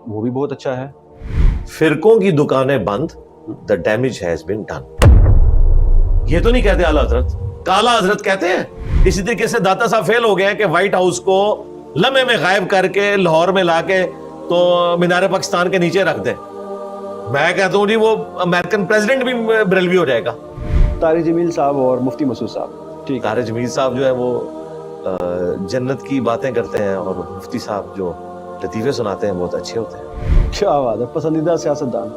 وہ بھی بہت اچھا ہے. فرقوں کی دکانیں بند, the damage has been done. یہ تو نہیں کہتے اعلیٰ حضرت, کالا حضرت کہتے ہیں. اسی طریقے سے داتا صاحب فیل ہو گئے ہیں کہ وائٹ ہاؤس کو لمحے میں غائب کر کے لاہور میں لا کے تو مینار پاکستان کے نیچے رکھ دیں. میں کہتا ہوں جی وہ امریکن پریزیڈنٹ بھی بریلوی ہو جائے گا. طارق جمیل صاحب اور مفتی مسعود صاحب. ٹھیک. طارق جمیل صاحب جو ہے وہ جنت کی باتیں کرتے ہیں, اور مفتی صاحب جو لطیفے سناتے ہیں بہت اچھے ہوتے ہیں. کیا بات ہے, پسندیدہ سیاستدان.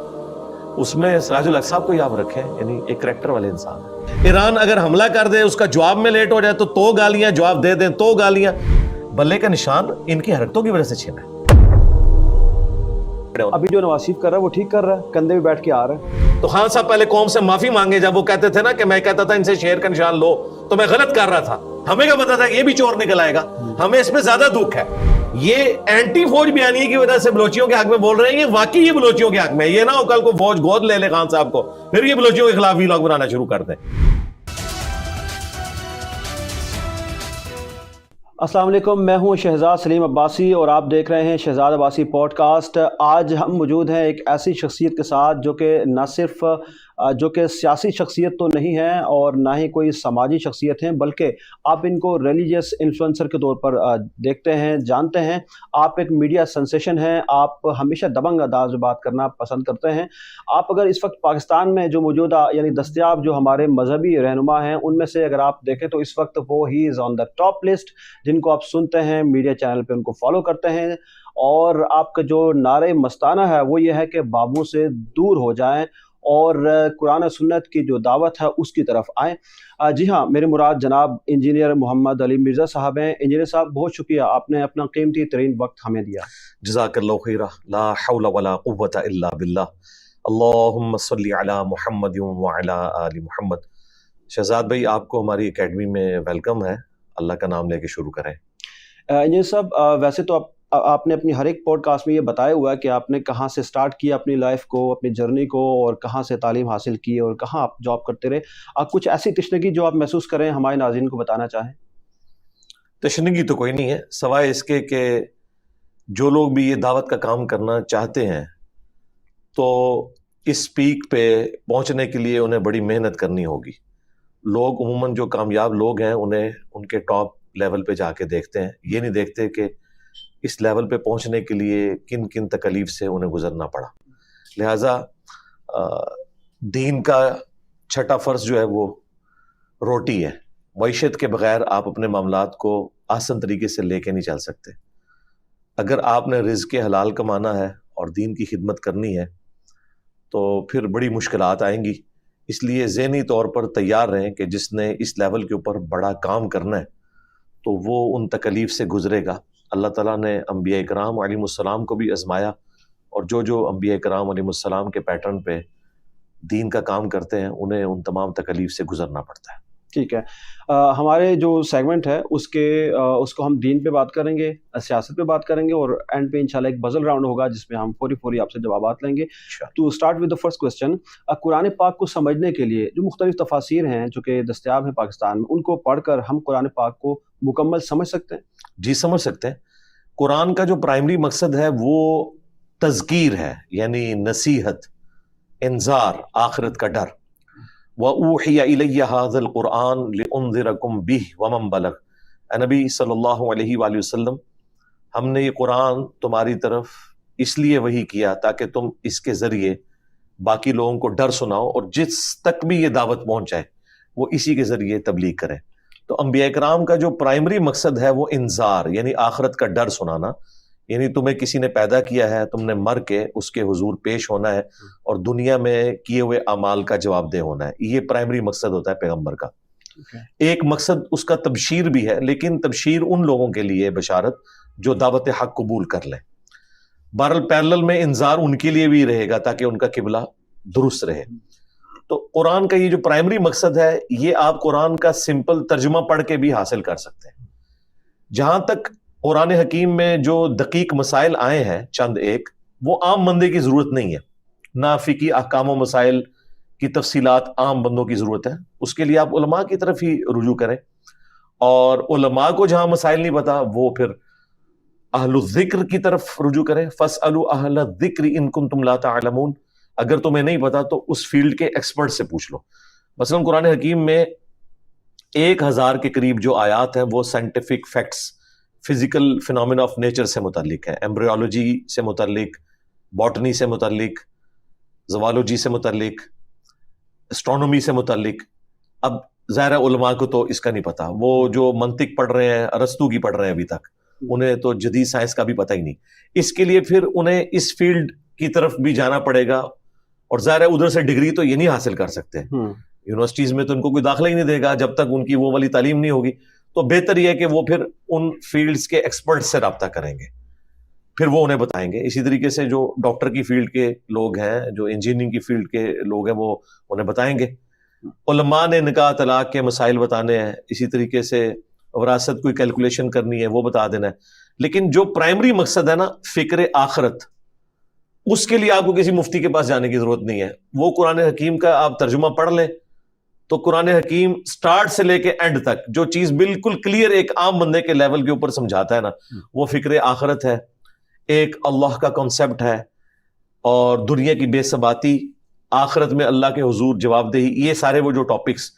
اس میں سراج الحق صاحب کو آپ رکھیں, یعنی ایک کریکٹر والے انسان ہیں. ایران اگر حملہ کر دے, اس کا جواب میں لیٹ ہو جائے تو گالیاں, جواب دے دیں تو گالیاں. بلے کا نشان ان کی حرکتوں کی وجہ سے چھینا ہے. ابھی جو نواز شریف کر رہا ہے وہ ٹھیک کر رہا ہے, کندھے بھی بیٹھ کے آ رہا ہے. تو خان صاحب پہلے قوم سے معافی مانگے. جب وہ کہتے تھے نا کہ میں کہتا تھا ان سے شیر کا نشان لو, تو میں غلط کر رہا تھا. ہمیں کیا پتا تھا کہ یہ بھی چور نکل آئے گا. ہمیں اس میں زیادہ دکھ ہے. یہ اینٹی فوج بیانیے کی وجہ سے بلوچیوں کے حق میں بول رہے ہیں. یہ واقعی یہ بلوچیوں کے حق میں, یہ نہ ہو کل کو فوج گود لے لے خان صاحب کو, پھر یہ بلوچیوں کے خلاف ویلاگ بنانا شروع کر دیں. السلام علیکم, میں ہوں شہزاد سلیم عباسی اور آپ دیکھ رہے ہیں شہزاد عباسی پوڈ کاسٹ. آج ہم موجود ہیں ایک ایسی شخصیت کے ساتھ جو کہ نہ صرف جو کہ سیاسی شخصیت تو نہیں ہے اور نہ ہی کوئی سماجی شخصیت ہیں, بلکہ آپ ان کو ریلیجیس انفلوئنسر کے طور پر دیکھتے ہیں, جانتے ہیں. آپ ایک میڈیا سنسیشن ہیں, آپ ہمیشہ دبنگ انداز میں بات کرنا پسند کرتے ہیں. آپ اگر اس وقت پاکستان میں جو موجودہ یعنی دستیاب جو ہمارے مذہبی رہنما ہیں ان میں سے اگر آپ دیکھیں تو اس وقت وہ ہی از آن دا ٹاپ لسٹ, جن کو آپ سنتے ہیں میڈیا چینل پہ, ان کو فالو کرتے ہیں. اور آپ کا جو نعرہ مستانہ ہے وہ یہ ہے کہ بابوں سے دور ہو جائیں اور قرآن و سنت کی جو دعوت ہے اس کی طرف آئیں. جی ہاں, میرے مراد جناب انجینئر محمد علی مرزا صاحب ہیں. انجینئر صاحب بہت شکریہ, آپ نے اپنا قیمتی ترین وقت ہمیں دیا. جزاک اللہ خیرہ. لا حول ولا قوت الا باللہ. اللہم صلی علی محمد وعلی آل محمد. شہزاد بھائی, آپ کو ہماری اکیڈمی میں ویلکم ہے. اللہ کا نام لے کے شروع کریں. انجینئر صاحب, ویسے تو آپ نے اپنی ہر ایک پوڈ کاسٹ میں یہ بتایا ہوا ہے کہ آپ نے کہاں سے سٹارٹ کیا اپنی لائف کو, اپنی جرنی کو, اور کہاں سے تعلیم حاصل کی اور کہاں آپ جاب کرتے رہے. آپ کچھ ایسی تشنگی جو آپ محسوس کریں ہمارے ناظرین کو بتانا چاہیں. تشنگی تو کوئی نہیں ہے, سوائے اس کے کہ جو لوگ بھی یہ دعوت کا کام کرنا چاہتے ہیں تو اس پیک پہ پہنچنے کے لیے انہیں بڑی محنت کرنی ہوگی. لوگ عموماً جو کامیاب لوگ ہیں انہیں ان کے ٹاپ لیول پہ جا کے دیکھتے ہیں, یہ نہیں دیکھتے کہ اس لیول پہ پہنچنے کے لیے کن کن تکلیف سے انہیں گزرنا پڑا. لہٰذا دین کا چھٹا فرض جو ہے وہ روٹی ہے. معیشت کے بغیر آپ اپنے معاملات کو آسان طریقے سے لے کے نہیں چل سکتے. اگر آپ نے رزق حلال کمانا ہے اور دین کی خدمت کرنی ہے تو پھر بڑی مشکلات آئیں گی. اس لیے ذہنی طور پر تیار رہیں کہ جس نے اس لیول کے اوپر بڑا کام کرنا ہے تو وہ ان تکلیف سے گزرے گا. اللہ تعالیٰ نے انبیاء کرام علیہ السلام کو بھی آزمایا, اور جو انبیاء کرام علیہ السلام کے پیٹرن پہ دین کا کام کرتے ہیں انہیں ان تمام تکلیف سے گزرنا پڑتا ہے. ٹھیک ہے, ہمارے جو سیگمنٹ ہے اس کو ہم دین پہ بات کریں گے, سیاست پہ بات کریں گے, اور اینڈ پہ انشاءاللہ ایک بزل راؤنڈ ہوگا جس میں ہم فوری آپ سے جوابات لیں گے. To start with the first question, Quran پاک کو سمجھنے کے لیے جو مختلف تفاسیر ہیں جو کہ دستیاب ہیں پاکستان میں, ان کو پڑھ کر ہم قرآن پاک کو مکمل سمجھ سکتے ہیں؟ جی سمجھ سکتے ہیں. قرآن کا جو پرائمری مقصد ہے وہ تذکیر ہے, یعنی نصیحت, انذار, آخرت کا ڈر. وَأُوحِيَ إِلَيَّ هَذَا الْقُرْآنُ لِأُنذِرَكُمْ بِهِ وَمَنْ بَلَغَ. اے نبی صلی اللہ علیہ وآلہ وسلم, ہم نے یہ قرآن تمہاری طرف اس لیے وحی کیا تاکہ تم اس کے ذریعے باقی لوگوں کو ڈر سناؤ, اور جس تک بھی یہ دعوت پہنچائے وہ اسی کے ذریعے تبلیغ کریں. تو انبیاء کرام کا جو پرائمری مقصد ہے وہ انذار, یعنی آخرت کا ڈر سنانا. یعنی تمہیں کسی نے پیدا کیا ہے, تم نے مر کے اس کے حضور پیش ہونا ہے اور دنیا میں کیے ہوئے اعمال کا جواب دہ ہونا ہے. یہ پرائمری مقصد ہوتا ہے پیغمبر کا. ایک مقصد اس کا تبشیر بھی ہے, لیکن تبشیر ان لوگوں کے لیے بشارت جو دعوت حق قبول کر لیں. بہرحال پیرلل میں انذار ان کے لیے بھی رہے گا تاکہ ان کا قبلہ درست رہے. تو قرآن کا یہ جو پرائمری مقصد ہے یہ آپ قرآن کا سمپل ترجمہ پڑھ کے بھی حاصل کر سکتے ہیں. جہاں تک قرآن حکیم میں جو دقیق مسائل آئے ہیں چند ایک, وہ عام بندے کی ضرورت نہیں ہے. نہ فقہی احکام و مسائل کی تفصیلات عام بندوں کی ضرورت ہے, اس کے لیے آپ علماء کی طرف ہی رجوع کریں. اور علماء کو جہاں مسائل نہیں پتا وہ پھر اہل الذکر کی طرف رجوع کریں، فاسألوا اہل الذکر ان کنتم لا تعلمون، اگر تمہیں نہیں پتا تو اس فیلڈ کے ایکسپرٹ سے پوچھ لو۔ مثلا قرآن حکیم میں 1000 کے قریب جو آیات ہیں وہ scientific facts, physical phenomena of nature سے متعلق ہیں، ایمبریولوجی سے متعلق، باٹنی سے متعلق، زوالوجی سے متعلق، اسٹرونومی سے متعلق۔ اب ظاہر علماء کو تو اس کا نہیں پتا، وہ جو منطق پڑھ رہے ہیں، ارسطو کی پڑھ رہے ہیں ابھی تک، انہیں تو جدید سائنس کا بھی پتہ ہی نہیں۔ اس کے لیے پھر انہیں اس فیلڈ کی طرف بھی جانا پڑے گا، اور ظاہر ہے ادھر سے ڈگری تو یہ نہیں حاصل کر سکتے، یونیورسٹیز میں تو ان کو کوئی داخلہ ہی نہیں دے گا جب تک ان کی وہ والی تعلیم نہیں ہوگی۔ تو بہتر یہ ہے کہ وہ پھر ان فیلڈز کے ایکسپرٹ سے رابطہ کریں گے، پھر وہ انہیں بتائیں گے۔ اسی طریقے سے جو ڈاکٹر کی فیلڈ کے لوگ ہیں، جو انجینئرنگ کی فیلڈ کے لوگ ہیں، وہ انہیں بتائیں گے۔ علماء نے نکاح طلاق کے مسائل بتانے ہیں، اسی طریقے سے وراثت کوئی کیلکولیشن کرنی ہے وہ بتا دینا ہے۔ لیکن جو پرائمری مقصد ہے نا، فکر آخرت، اس کے لیے آپ کو کسی مفتی کے پاس جانے کی ضرورت نہیں ہے۔ وہ قرآن حکیم کا آپ ترجمہ پڑھ لیں تو قرآن حکیم سٹارٹ سے لے کے اینڈ تک جو چیز بالکل کلیئر ایک عام بندے کے لیول کے اوپر سمجھاتا ہے نا، وہ فکر آخرت ہے، ایک اللہ کا کنسپٹ ہے، اور دنیا کی بے ثباتی، آخرت میں اللہ کے حضور جواب دہی، یہ سارے وہ جو ٹاپکس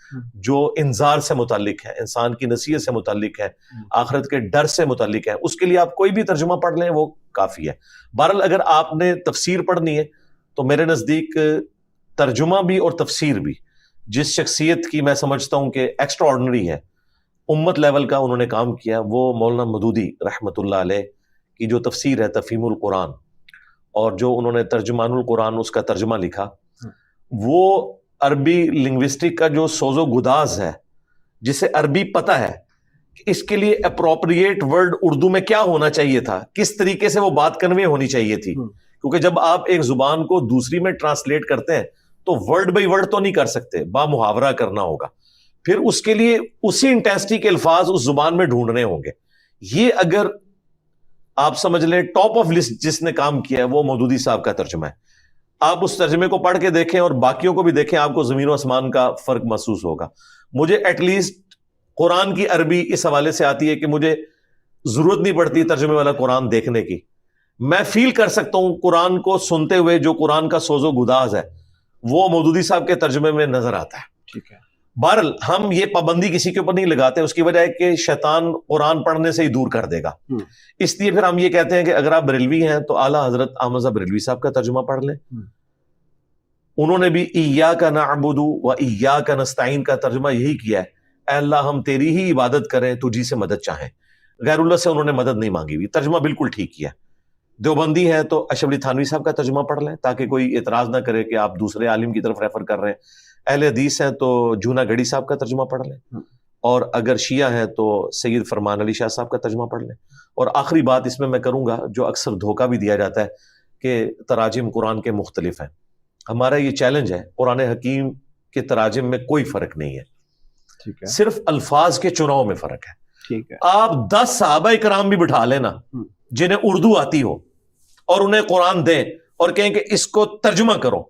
جو انذار سے متعلق ہے، انسان کی نصیحت سے متعلق ہے، آخرت کے ڈر سے متعلق ہے، اس کے لیے آپ کوئی بھی ترجمہ پڑھ لیں وہ کافی ہے۔ بہرحال اگر آپ نے تفسیر پڑھنی ہے تو میرے نزدیک ترجمہ بھی اور تفسیر بھی جس شخصیت کی میں سمجھتا ہوں کہ ایکسٹرا آرڈنری ہے، امت لیول کا انہوں نے کام کیا، وہ مولانا مودودی رحمۃ اللہ علیہ کی جو تفسیر ہے تفہیم القرآن، اور جو انہوں نے ترجمان القرآن اس کا ترجمہ لکھا، وہ عربی لنگوسٹک کا جو سوز و گداز ہے، جسے عربی پتہ ہے کہ اس کے لیے اپروپریٹ ورڈ اردو میں کیا ہونا چاہیے تھا، کس طریقے سے وہ بات کنوے ہونی چاہیے تھی، کیونکہ جب آپ ایک زبان کو دوسری میں ٹرانسلیٹ کرتے ہیں تو ورڈ بائی ورڈ تو نہیں کر سکتے، با محاورہ کرنا ہوگا، پھر اس کے لیے اسی انٹینسٹی کے الفاظ اس زبان میں ڈھونڈنے ہوں گے۔ یہ اگر آپ سمجھ لیں ٹاپ آف لسٹ جس نے کام کیا ہے وہ مودودی صاحب کا ترجمہ ہے۔ آپ اس ترجمے کو پڑھ کے دیکھیں اور باقیوں کو بھی دیکھیں، آپ کو زمین و آسمان کا فرق محسوس ہوگا۔ مجھے ایٹ لیسٹ قرآن کی عربی اس حوالے سے آتی ہے کہ مجھے ضرورت نہیں پڑتی ترجمے والا قرآن دیکھنے کی، میں فیل کر سکتا ہوں قرآن کو سنتے ہوئے جو قرآن کا سوز و گداز ہے وہ مودودی صاحب کے ترجمے میں نظر آتا ہے۔ ٹھیک ہے، بہرحال ہم یہ پابندی کسی کے اوپر نہیں لگاتے، اس کی وجہ ہے کہ شیطان قرآن پڑھنے سے ہی دور کر دے گا، اس لیے پھر ہم یہ کہتے ہیں کہ اگر آپ بریلوی ہیں تو اعلیٰ حضرت احمد بریلوی صاحب کا ترجمہ پڑھ لیں۔ انہوں نے بھی ایاک نعبد و ایاک نستعین کا ترجمہ یہی کیا ہے، اے اللہ ہم تیری ہی عبادت کریں، تجھی سے مدد چاہیں، غیر اللہ سے انہوں نے مدد نہیں مانگی ہوئی، ترجمہ بالکل ٹھیک کیا۔ دیوبندی ہیں تو اشرف علی تھانوی صاحب کا ترجمہ پڑھ لیں تاکہ کوئی اعتراض نہ کرے کہ آپ دوسرے عالم کی طرف ریفر کر رہے ہیں۔ اہل حدیث ہیں تو جونا گڑی صاحب کا ترجمہ پڑھ لیں، اور اگر شیعہ ہیں تو سید فرمان علی شاہ صاحب کا ترجمہ پڑھ لیں۔ اور آخری بات اس میں کروں گا، جو اکثر دھوکہ بھی دیا جاتا ہے کہ تراجم قرآن کے مختلف ہیں، ہمارا یہ چیلنج ہے، قرآن حکیم کے تراجم میں کوئی فرق نہیں ہے، صرف الفاظ کے چناؤ میں فرق ہے۔ ٹھیک ہے، آپ 10 صحابہ کرام بھی بٹھا لینا جنہیں اردو آتی ہو اور انہیں قرآن دیں اور کہیں کہ اس کو ترجمہ کرو،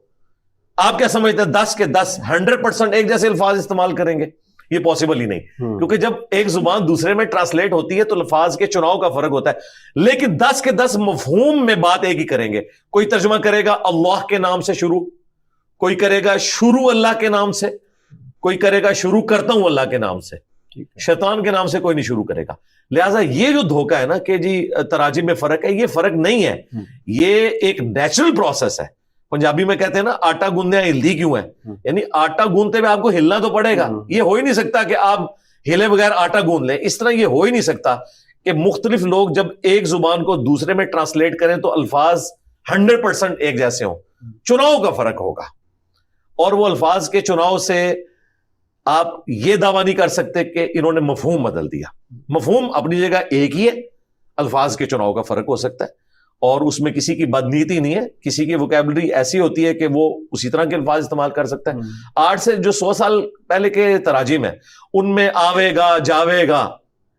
آپ کیا سمجھتے ہیں 10 کے 10 100% ایک جیسے الفاظ استعمال کریں گے؟ یہ پاسبل ہی نہیں، کیونکہ جب ایک زبان دوسرے میں ٹرانسلیٹ ہوتی ہے تو الفاظ کے چناؤ کا فرق ہوتا ہے، لیکن 10 کے 10 مفہوم میں بات ایک ہی کریں گے۔ کوئی ترجمہ کرے گا اللہ کے نام سے شروع، کوئی کرے گا شروع اللہ کے نام سے، کوئی کرے گا شروع کرتا ہوں اللہ کے نام سے، شیطان کے نام سے کوئی نہیں شروع کرے گا۔ لہٰذا یہ جو دھوکہ ہے نا کہ جی تراجم میں فرق ہے، یہ فرق نہیں ہے، یہ ایک نیچرل پروسیس ہے۔ پنجابی میں کہتے ہیں نا آٹا گوندیا ہلدی کیوں ہے، یعنی آٹا گوندتے ہوئے آپ کو ہلنا تو پڑے گا، یہ ہو ہی نہیں سکتا کہ آپ ہلے بغیر آٹا گوند لیں، اس طرح یہ ہو ہی نہیں سکتا کہ مختلف لوگ جب ایک زبان کو دوسرے میں ٹرانسلیٹ کریں تو الفاظ 100% ایک جیسے ہوں، چناؤ کا فرق ہوگا، اور وہ الفاظ کے چناؤ سے آپ یہ دعویٰ نہیں کر سکتے کہ انہوں نے مفہوم بدل دیا۔ مفہوم اپنی جگہ ایک ہی ہے، الفاظ کے چناؤ کا فرق ہو سکتا ہے، اور اس میں کسی کی بدنیتی نہیں ہے، کسی کی ووکیبلری ایسی ہوتی ہے کہ وہ اسی طرح کے الفاظ استعمال کر سکتا ہے۔ آج سے جو 100 سال پہلے کے تراجم ہیں ان میں آوے گا جاوے گا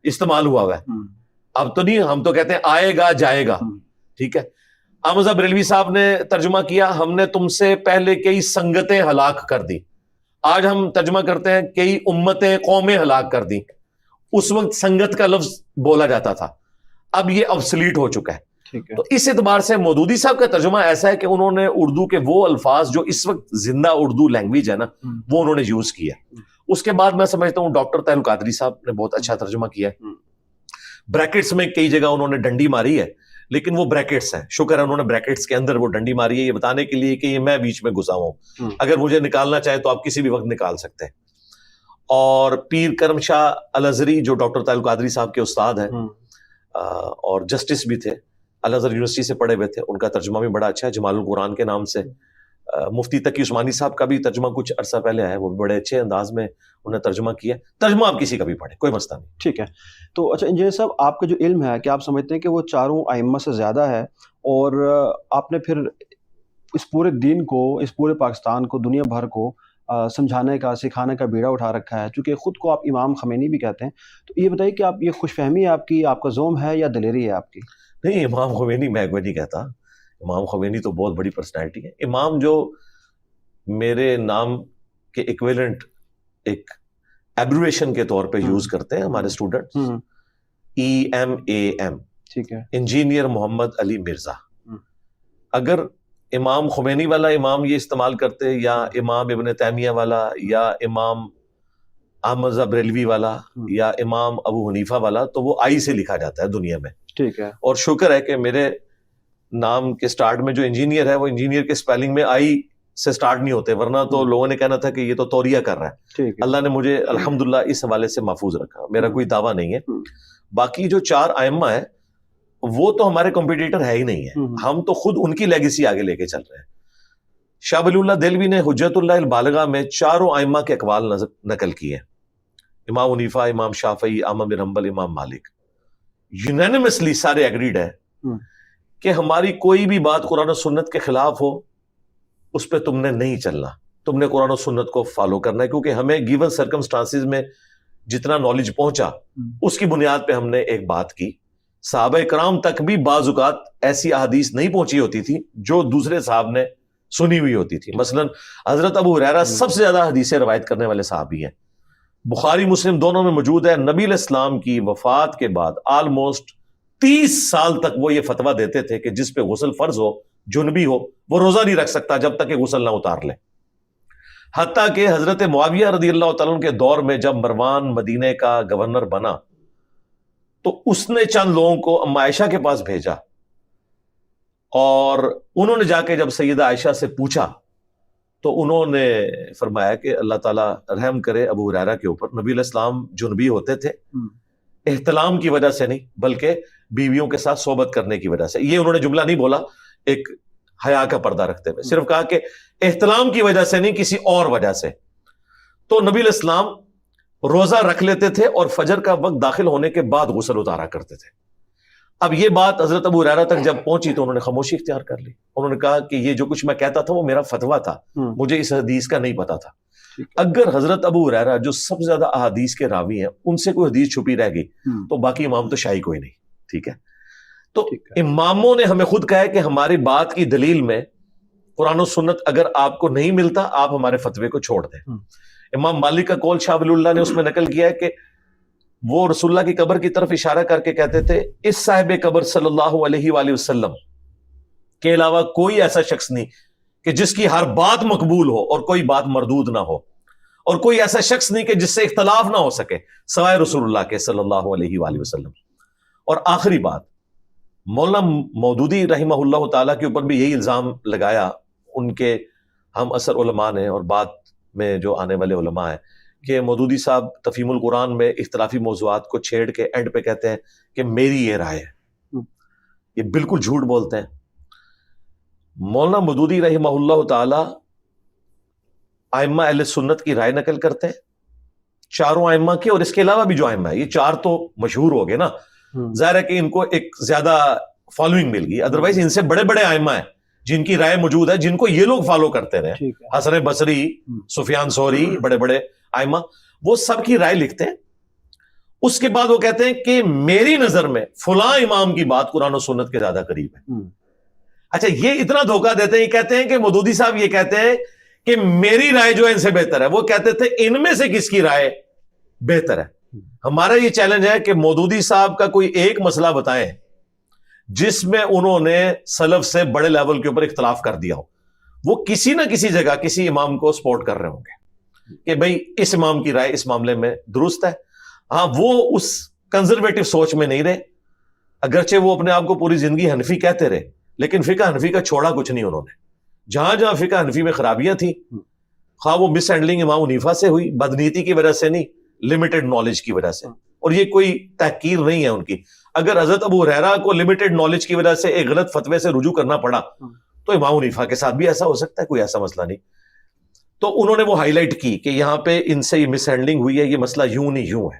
استعمال ہوا ہے، اب تو نہیں، ہم تو کہتے ہیں آئے گا جائے گا، ٹھیک ہے۔ احمد بریلوی صاحب نے ترجمہ کیا، ہم نے تم سے پہلے کئی سنگتیں ہلاک کر دی، آج ہم ترجمہ کرتے ہیں کئی امتیں قومیں ہلاک کر دی، اس وقت سنگت کا لفظ بولا جاتا تھا۔ اب یہ obsolete ہو چکا ہے. ٹھیک ہے. تو اس اعتبار سے مودودی صاحب کا ترجمہ ایسا ہے کہ انہوں نے اردو کے وہ الفاظ جو اس وقت زندہ اردو لینگویج ہے نا وہ انہوں نے یوز کیا. اس کے بعد میں سمجھتا ہوں ڈاکٹر طاہر القادری صاحب نے بہت اچھا ترجمہ کیا ہے. بریکٹس میں کئی جگہ انہوں نے ڈنڈی ماری ہے لیکن وہ بریکٹس ہیں. شکر ہے انہوں نے بریکٹس کے اندر وہ ڈنڈی ماری ہے یہ بتانے کے لیے کہ یہ میں بیچ میں گھسا ہوں. اگر مجھے نکالنا چاہے تو آپ کسی بھی وقت نکال سکتے ہیں. اور پیر کرم شاہ الازہری جو ڈاکٹر طاہر القادری صاحب کے استاد ہیں اور جسٹس بھی تھے, الازہر یونیورسٹی سے پڑھے ہوئے تھے, ان کا ترجمہ بھی بڑا اچھا ہے جمال القرآن کے نام سے. مفتی تقی عثمانی صاحب کا بھی ترجمہ کچھ عرصہ پہلے آیا ہے, وہ بھی بڑے اچھے انداز میں انہوں نے ترجمہ کیا. ترجمہ آپ کسی کا بھی پڑھیں, کوئی مسئلہ نہیں. ٹھیک ہے. تو اچھا انجینئر صاحب, آپ کا جو علم ہے کہ آپ سمجھتے ہیں کہ وہ چاروں ائمہ سے زیادہ ہے, اور آپ نے پھر اس پورے دین کو, اس پورے پاکستان کو, دنیا بھر کو سمجھانے کا, سکھانے کا بیڑا اٹھا رکھا ہے, چونکہ خود کو آپ امام خمینی بھی کہتے ہیں. تو یہ بتائیے کہ آپ یہ خوش فہمی ہے آپ کی, آپ کا زوم ہے یا دلیری ہے آپ کی؟ نہیں, امام خمینی میں کوئی نہیں کہتا. امام خمینی تو بہت بڑی پرسنالٹی ہے. امام جو میرے نام کے ایکویلنٹ ایک ایبریویشن کے طور پہ یوز کرتے ہیں ہمارے اسٹوڈنٹ, EMAM, ٹھیک ہے, انجینئر محمد علی مرزا. اگر امام خمینی والا امام یہ استعمال کرتے, یا امام ابن تیمیہ والا, یا امام احمد رضا بریلوی والا, یا امام ابو حنیفہ والا, تو وہ آئی سے لکھا جاتا ہے دنیا میں. ٹھیک ہے. اور شکر ہے کہ میرے نام کے سٹارٹ میں جو انجینئر ہے وہ انجینئر کے سپیلنگ میں آئی سے سٹارٹ نہیں ہوتے, ورنہ تو لوگوں نے کہنا تھا کہ یہ تو توریہ کر رہا ہے. اللہ نے مجھے الحمدللہ اس حوالے سے محفوظ رکھا, میرا کوئی دعویٰ نہیں ہے. باقی جو 4 ائمہ ہیں وہ تو ہمارے کمپیٹیٹر ہے ہی نہیں ہے, ہم تو خود ان کی لیگیسی آگے لے کے چل رہے ہیں. شاہ ولی اللہ دہلوی نے حجت اللہ البالغہ میں 4 ائمہ کے اقوال نقل کیے, امام حنیفہ, امام شافعی, احمد بن حنبل, امام مالک. یونینیمسلی سارے ایگریڈ ہے کہ ہماری کوئی بھی بات قرآن و سنت کے خلاف ہو اس پہ تم نے نہیں چلنا, تم نے قرآن و سنت کو فالو کرنا ہے, کیونکہ ہمیں گیون سرکمسٹانسز میں جتنا نالج پہنچا اس کی بنیاد پہ ہم نے ایک بات کی. صحابہ کرام تک بھی بعض اوقات ایسی احادیث نہیں پہنچی ہوتی تھی جو دوسرے صاحب نے سنی ہوئی ہوتی تھی. مثلا حضرت ابو ہریرہ سب سے زیادہ حدیثیں روایت کرنے والے صحابی ہیں, بخاری مسلم دونوں میں موجود ہے. نبی علیہ السلام کی وفات کے بعد آلموسٹ 30 سال تک وہ یہ فتویٰ دیتے تھے کہ جس پہ غسل فرض ہو, جنبی ہو, وہ روزہ نہیں رکھ سکتا جب تک کہ غسل نہ اتار لے. حتیٰ کہ حضرت معاویہ رضی اللہ تعالیٰ عنہ کے دور میں جب مروان مدینہ کا گورنر بنا تو اس نے چند لوگوں کو اما عائشہ کے پاس بھیجا, اور انہوں نے جا کے جب سیدہ عائشہ سے پوچھا تو انہوں نے فرمایا کہ اللہ تعالیٰ رحم کرے ابو ہریرہ کے اوپر, نبی علیہ السلام جنبی ہوتے تھے, احتلام کی وجہ سے نہیں بلکہ بیویوں کے ساتھ صحبت کرنے کی وجہ سے. یہ انہوں نے جملہ نہیں بولا ایک حیا کا پردہ رکھتے ہوئے, صرف کہا کہ احتلام کی وجہ سے نہیں, کسی اور وجہ سے. تو نبی علیہ السلام روزہ رکھ لیتے تھے اور فجر کا وقت داخل ہونے کے بعد غسل اتارا کرتے تھے. اب یہ بات حضرت ابو ہریرہ تک جب پہنچی تو انہوں نے خاموشی اختیار کر لی. انہوں نے کہا کہ یہ جو کچھ میں کہتا تھا وہ میرا فتویٰ تھا, مجھے اس حدیث کا نہیں پتا تھا. اگر حضرت ابو ہریرہ جو سب سے زیادہ احادیث کے راوی ہیں ان سے کوئی حدیث چھپی رہ گئی تو باقی امام تو شاہی کوئی نہیں. ٹھیک ہے, تو اماموں نے ہمیں خود کہا ہے کہ ہماری بات کی دلیل میں قرآن و سنت اگر آپ کو نہیں ملتا آپ ہمارے فتوے کو چھوڑ دیں. امام مالک کا قول شاہ ولی اللہ نے اس میں نقل کیا ہے کہ وہ رسول اللہ کی قبر کی طرف اشارہ کر کے کہتے تھے اس صاحب قبر صلی اللہ علیہ وآلہ وسلم کے علاوہ کوئی ایسا شخص نہیں کہ جس کی ہر بات مقبول ہو اور کوئی بات مردود نہ ہو, اور کوئی ایسا شخص نہیں کہ جس سے اختلاف نہ ہو سکے سوائے رسول اللہ کے صلی اللہ علیہ وآلہ وسلم. اور آخری بات, مولانا مودودی رحمہ اللہ تعالیٰ کے اوپر بھی یہی الزام لگایا, ان کے ہم اثر علماء نے اور بعد میں جو آنے والے علماء ہیں, کہ مودودی صاحب تفہیم القرآن میں اختلافی موضوعات کو چھیڑ کے اینڈ پہ کہتے ہیں کہ میری یہ رائے ہے. یہ بالکل جھوٹ بولتے ہیں. مولانا مودودی رحمہ اللہ تعالی ائمہ اہل سنت کی رائے نقل کرتے ہیں, 4 ائمہ کی, اور اس کے علاوہ بھی جو ائمہ ہے, یہ 4 تو مشہور ہو گئے نا, ظاہر ہے کہ ان کو ایک زیادہ فالوئنگ مل گئی. ادروائز ان سے بڑے بڑے ائمہ ہیں جن کی رائے موجود ہے, جن کو یہ لوگ فالو کرتے رہے, حسن بصری, سفیان ثوری, بڑے بڑے ائمہ, وہ سب کی رائے لکھتے ہیں. اس کے بعد وہ کہتے ہیں کہ میری نظر میں فلاں امام کی بات قرآن و سنت کے زیادہ قریب ہے. اچھا, یہ اتنا دھوکہ دیتے ہیں, یہ کہتے ہیں کہ مودودی صاحب یہ کہتے ہیں کہ میری رائے جو ہے ان سے بہتر ہے. وہ کہتے تھے ان میں سے کس کی رائے بہتر ہے. ہمارا یہ چیلنج ہے کہ مودودی صاحب کا کوئی ایک مسئلہ بتائیں جس میں انہوں نے سلف سے بڑے لیول کے اوپر اختلاف کر دیا ہو، وہ کسی نہ کسی جگہ کسی امام کو سپورٹ کر رہے ہوں گے کہ بھئی اس امام کی رائے اس معاملے میں درست ہے. ہاں وہ اس کنزرویٹو سوچ میں نہیں رہے، اگرچہ وہ اپنے آپ کو پوری زندگی حنفی کہتے رہے، لیکن فقہ حنفی کا چھوڑا کچھ نہیں انہوں نے. جہاں جہاں فقہ حنفی میں خرابیاں تھیں، خواہ وہ مس ہینڈلنگ امام حنیفہ سے ہوئی، بدنیتی کی وجہ سے نہیں، لمیٹڈ نالج کی وجہ سے، اور یہ کوئی تحقیر نہیں ہے ان کی. اگر حضرت ابو ہریرہ کو لمیٹڈ نالج کی وجہ سے ایک غلط فتوے سے رجوع کرنا پڑا تو امام حنیفہ کے ساتھ بھی ایسا ہو سکتا ہے، کوئی ایسا مسئلہ نہیں. تو انہوں نے وہ ہائی لائٹ کی کہ یہاں پہ ان سے یہ مس ہینڈلنگ ہوئی ہے، یہ مسئلہ یوں نہیں یوں ہے.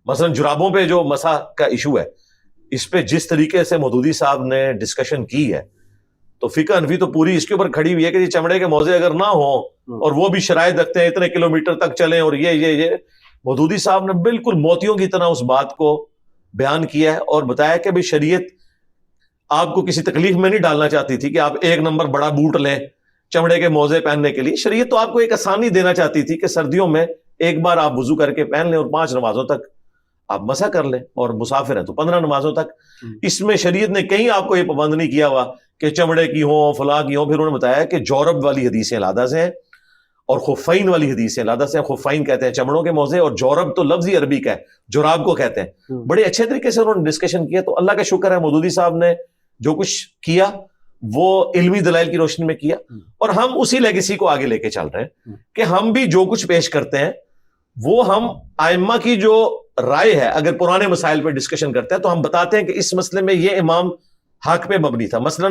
مثلا جرابوں پہ جو مسح کا ایشو ہے، اس پہ جس طریقے سے مودودی صاحب نے ڈسکشن کی ہے، تو فقہ حنفی تو پوری اس کے اوپر کھڑی ہوئی ہے کہ یہ چمڑے کے موزے اگر نہ ہوں اور وہ بھی شرائط رکھتے ہیں اتنے کلومیٹر تک چلیں، اور یہ مودودی صاحب نے بالکل موتیوں کی طرح اس بات کو بیان کیا ہے اور بتایا کہ بھی شریعت آپ کو کسی تکلیف میں نہیں ڈالنا چاہتی تھی کہ آپ ایک نمبر بڑا بوٹ لیں چمڑے کے موزے پہننے کے لیے. شریعت تو آپ کو ایک آسانی دینا چاہتی تھی کہ سردیوں میں ایک بار آپ وضو کر کے پہن لیں اور 5 نمازوں تک آپ مسح کر لیں، اور مسافر ہیں تو 15 نمازوں تک. اس میں شریعت نے کہیں آپ کو یہ پابند نہیں کیا ہوا کہ چمڑے کی ہوں فلاں کی ہوں. پھر انہوں نے بتایا کہ جورب والی حدیثیں علیحدہ سے ہیں اور خفین والی حدیثیں علیحدہ سے ہیں. خفین کہتے ہیں چمڑوں کے موزے، اور جورب تو لفظ ہی عربی کا ہے، جوراب کو کہتے ہیں. بڑے اچھے طریقے سے انہوں نے ڈسکشن کیا. تو اللہ کا شکر ہے مودودی صاحب نے جو کچھ کیا وہ علمی دلائل کی روشنی میں کیا، اور ہم اسی لیگیسی کو آگے لے کے چل رہے ہیں کہ ہم بھی جو کچھ پیش کرتے ہیں وہ ہم ائمہ کی جو رائے ہے، اگر پرانے مسائل پہ ڈسکشن کرتے ہیں تو ہم بتاتے ہیں کہ اس مسئلے میں یہ امام حق پہ مبنی تھا. مثلا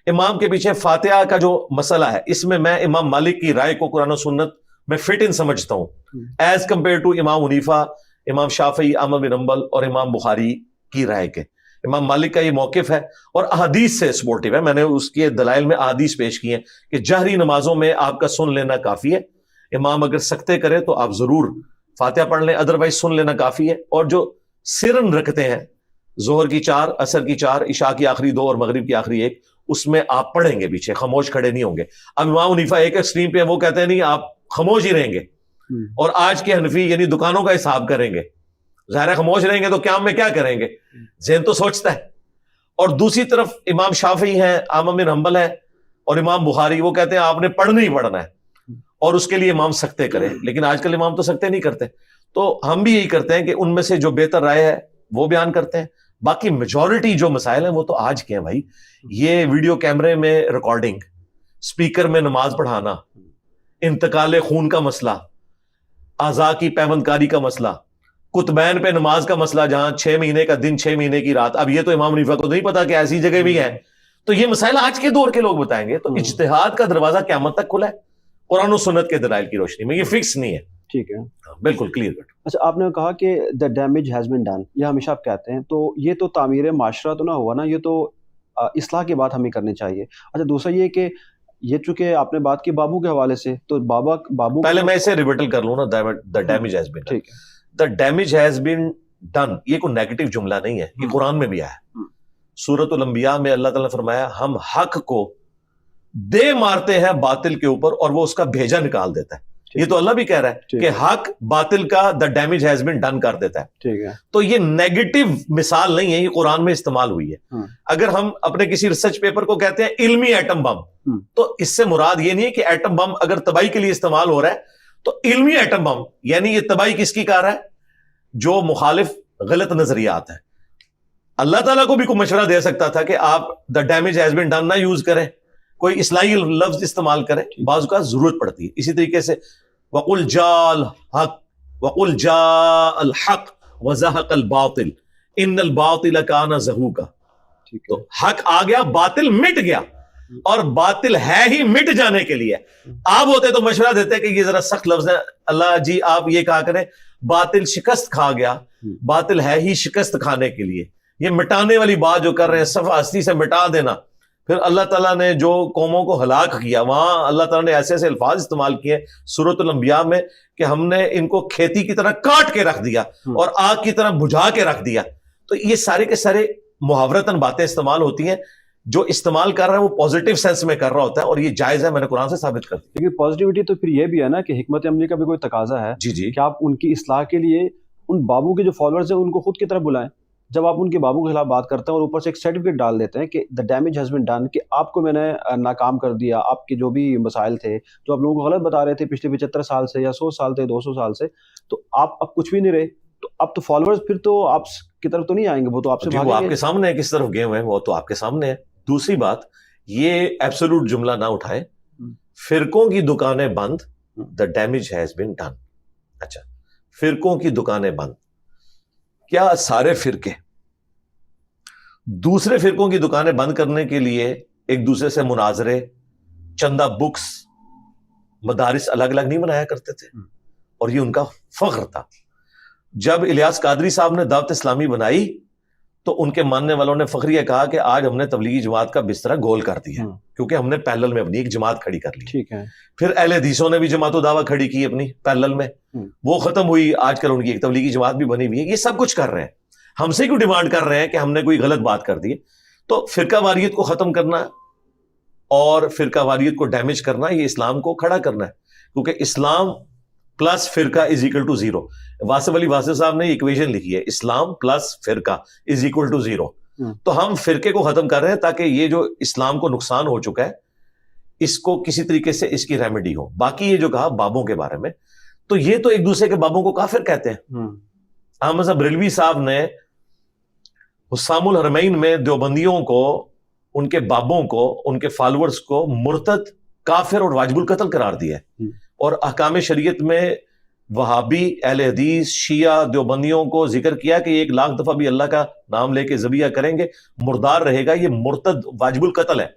امام کے پیچھے فاتحہ کا جو مسئلہ ہے، اس میں امام مالک کی رائے کو قرآن و سنت میں فٹ ان سمجھتا ہوں ایز کمپیئر ٹو امام حنیفہ، امام شافعی، احمد بن حنبل اور امام بخاری کی رائے کے. امام مالک کا یہ موقف ہے اور احادیث سے سپورٹیو ہے. میں نے اس کے دلائل میں احادیث پیش کی ہیں کہ جہری نمازوں میں آپ کا سن لینا کافی ہے. امام اگر سکتے کرے تو آپ ضرور فاتحہ پڑھ لیں، ادروائز سن لینا کافی ہے. اور جو سرن رکھتے ہیں، ظہر کی 4، عصر کی 4، عشاء کی آخری 2 اور مغرب کی آخری 1، اس میں آپ پڑھیں گے پیچھے، خاموش کھڑے نہیں ہوں گے. اب امام حنیفہ ایک ایکسٹریم پہ وہ کہتے ہیں نہیں آپ خاموش ہی رہیں گے، اور آج کے حنفی یعنی دکانوں کا حساب کریں گے. ظاہر ہے خاموش رہیں گے تو قیام میں کیا کریں گے، ذہن تو سوچتا ہے. اور دوسری طرف امام شافعی ہیں، احمد بن حنبل ہے اور امام بخاری، وہ کہتے ہیں آپ نے پڑھنا ہی پڑھنا ہے اور اس کے لیے امام سکتے کرے. لیکن آج کل امام تو سکتے نہیں کرتے. تو ہم بھی یہی کرتے ہیں کہ ان میں سے جو بہتر رائے ہے وہ بیان کرتے ہیں. باقی میجورٹی جو مسائل ہیں وہ تو آج کے ہیں بھائی. یہ ویڈیو کیمرے میں ریکارڈنگ، سپیکر میں نماز پڑھانا، انتقال خون کا مسئلہ، اعضاء کی پیوند کاری کا مسئلہ، کتبین پہ نماز کا مسئلہ جہاں 6 مہینے کا دن 6 مہینے کی رات. اب یہ تو امام حنیفہ کو نہیں پتا کہ ایسی جگہ بھی ہیں. تو یہ مسائل آج کے دور کے لوگ بتائیں گے. تو اجتہاد کا دروازہ قیامت تک کھلا ہے قرآن و سنت کے دلائل کی روشنی میں. یہ فکس نہیں ہے. ٹھیک ہے، بالکل کلیئر کٹ. اچھا آپ نے کہا کہ the damage has been done، یہ ہمیشہ آپ کہتے ہیں، تو یہ تو تعمیر معاشرہ تو نہ ہوا نا، یہ تو اصلاح کی بات ہمیں کرنی چاہیے. اچھا دوسرا یہ کہ یہ چونکہ آپ نے بات کی بابو کے حوالے سے، تو بابو پہلے میں اسے ریبٹل کر لوں نا. the damage has been done. ٹھیک ہے. the damage has been done یہ کوئی نیگیٹو جملہ نہیں ہے، یہ قرآن میں بھی آیا. سورۃ الانبیاء میں اللہ تعالیٰ نے فرمایا ہم حق کو دے مارتے ہیں باطل کے اوپر اور وہ اس کا بھیجا نکال دیتا ہے. یہ تو اللہ بھی کہہ رہا ہے کہ حق باطل کا the damage has been done کر دیتا ہے. ٹھیک ہے. تو یہ نیگیٹو مثال نہیں ہے، یہ قرآن میں استعمال ہوئی ہے. اگر ہم اپنے کسی ریسرچ پیپر کو کہتے ہیں علمی ایٹم بم، تو اس سے مراد یہ نہیں ہے کہ ایٹم بم اگر تباہی کے لیے استعمال ہو رہا ہے تو علمی ایٹم بم یعنی یہ تباہی کس کی کار ہے؟ جو مخالف غلط نظریات ہیں. اللہ تعالیٰ کو بھی کوئی مشورہ دے سکتا تھا کہ آپ the damage has been done نہ یوز کریں، کوئی اصلاحی لفظ استعمال کریں. بعض کا ضرورت پڑتی ہے. اسی طریقے سے وَقُلْ جَاءَ الْحَقُّ وَقُلْ جَاءَ الْحَقُّ وَزَهَقَ الْبَاطِلُ إِنَّ الْبَاطِلَ كَانَ زَهُوقًا. تو حق آ گیا، باطل مٹ گیا، اور باطل ہے ہی مٹ جانے کے لیے. آپ ہوتے تو مشورہ دیتے کہ یہ ذرا سخت لفظ ہے، اللہ جی آپ یہ کہا کریں باطل شکست کھا گیا. باطل ہے ہی شکست کھانے کے لیے. یہ مٹانے والی بات جو کر رہے ہیں، صفحہ ہستی سے مٹا دینا. پھر اللہ تعالیٰ نے جو قوموں کو ہلاک کیا، وہاں اللہ تعالیٰ نے ایسے ایسے الفاظ استعمال کیے سورۃ الانبیاء میں کہ ہم نے ان کو کھیتی کی طرح کاٹ کے رکھ دیا اور آگ کی طرح بجھا کے رکھ دیا. تو یہ سارے کے سارے محاورتاً باتیں استعمال ہوتی ہیں. جو استعمال کر رہا ہے وہ پازیٹیو سینس میں کر رہا ہوتا ہے، اور یہ جائز ہے، میں نے قرآن سے ثابت کر دیا. لیکن پازیٹیوٹی تو پھر یہ بھی ہے نا کہ حکمت عملی کا بھی کوئی تقاضا ہے. جی کہ آپ ان کی اصلاح کے لیے ان بابو کے جو فالوورز ہیں ان کو خود کی طرف بلائیں. جب آپ ان کے بابو کے خلاف بات کرتے ہیں اور اوپر سے ایک سرٹیفکیٹ ڈال دیتے ہیں کہ دا ڈیمیج ہیز بین ڈن، کہ آپ کو میں نے ناکام کر دیا، آپ کے جو بھی مسائل تھے جو آپ لوگوں کو غلط بتا رہے تھے پچھلے 75 سال سے یا 100 سال سے 200 سال سے، تو آپ اب کچھ بھی نہیں رہے، تو اب تو فالوورز پھر تو آپ کی طرف تو نہیں آئیں گے، وہ تو آپ سے جی وہ بھاگیں آپ گے۔ کے سامنے ہے کس طرف گئے ہوئے ہیں، وہ تو آپ کے سامنے ہے۔ دوسری بات، یہ ایبسولوٹ جملہ نہ اٹھائے، فرقوں کی دکانیں بند، the damage has been done. اچھا، فرقوں کی دکانیں بند، کیا سارے فرقے دوسرے فرقوں کی دکانیں بند کرنے کے لیے ایک دوسرے سے مناظرے، چندہ بکس، مدارس الگ الگ نہیں بنایا کرتے تھے؟ اور یہ ان کا فخر تھا۔ جب الیاس قادری صاحب نے دعوت اسلامی بنائی تو ان کے ماننے والوں نے فخریہ کہا کہ آج ہم نے تبلیغی جماعت کا بستر گول کر دیا، کیونکہ ہم نے پیرلل میں اپنی ایک جماعت کھڑی کر لی۔ ٹھیک ہے، پھر اہل حدیثوں نے بھی جماعت و دعویٰ کھڑی کی اپنی پیرلل میں، وہ ختم ہوئی، آج کل ان کی ایک تبلیغی جماعت بھی بنی ہوئی ہے۔ یہ سب کچھ کر رہے ہیں، ہم سے کیوں ڈیمانڈ کر رہے ہیں کہ ہم نے کوئی غلط بات کر دی؟ تو فرقہ واریت کو ختم کرنا اور فرقہ واریت کو ڈیمیج کرنا، یہ اسلام کو کھڑا کرنا ہے، کیونکہ اسلام پلس فرقہ is equal to zero. Wasif Ali Wasif صاحب نے ایکویشن لکھی ہے، اسلام پلس فرقہ از اکول ٹو زیرو۔ تو ہم فرقے کو ختم کر رہے ہیں تاکہ یہ جو اسلام کو نقصان ہو چکا ہے اس کو کسی طریقے سے اس کی ریمیڈی ہو۔ باقی یہ جو کہا بابوں کے بارے میں، تو یہ تو ایک دوسرے کے بابوں کو کافر کہتے ہیں۔ احمد صاحب بریلوی صاحب نے حسام الحرمین میں دیوبندیوں کو، ان کے بابوں کو، ان کے فالورز کو مرتد، کافر اور واجب القتل قرار دیا ہے، اور احکام شریعت میں وہابی، اہل حدیث، شیعہ، دیوبندیوں کو ذکر کیا کہ 1,00,000 دفعہ بھی اللہ کا نام لے کے ذبیحہ کریں گے مردار رہے گا، یہ مرتد واجب القتل ہے۔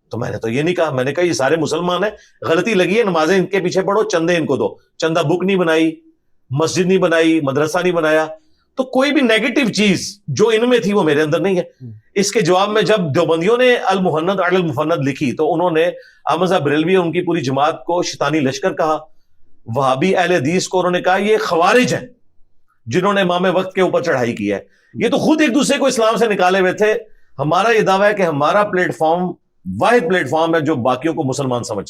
تو میں نے تو یہ نہیں کہا، میں نے کہا یہ سارے مسلمان ہیں، غلطی لگی ہے نمازیں ان کے پیچھے پڑھو، چندے ان کو دو، چندہ بک نہیں بنائی، مسجد نہیں بنائی، مدرسہ نہیں بنایا، تو کوئی بھی نیگیٹو چیز جو ان میں تھی وہ میرے اندر نہیں ہے۔ اس کے جواب میں جب دیوبندیوں نے المحند علی المفند لکھی تو انہوں نے احمد صاحب بریلوی اور ان کی پوری جماعت کو شیطانی لشکر کہا، وہابی اہل حدیث کو انہوں نے کہا یہ خوارج ہیں جنہوں نے امام وقت کے اوپر چڑھائی کی ہے۔ یہ تو خود ایک دوسرے کو اسلام سے نکالے ہوئے تھے۔ ہمارا یہ دعویٰ ہے کہ ہمارا پلیٹ فارم واحد پلیٹ فارم ہے جو باقیوں کو مسلمان سمجھتا ہے۔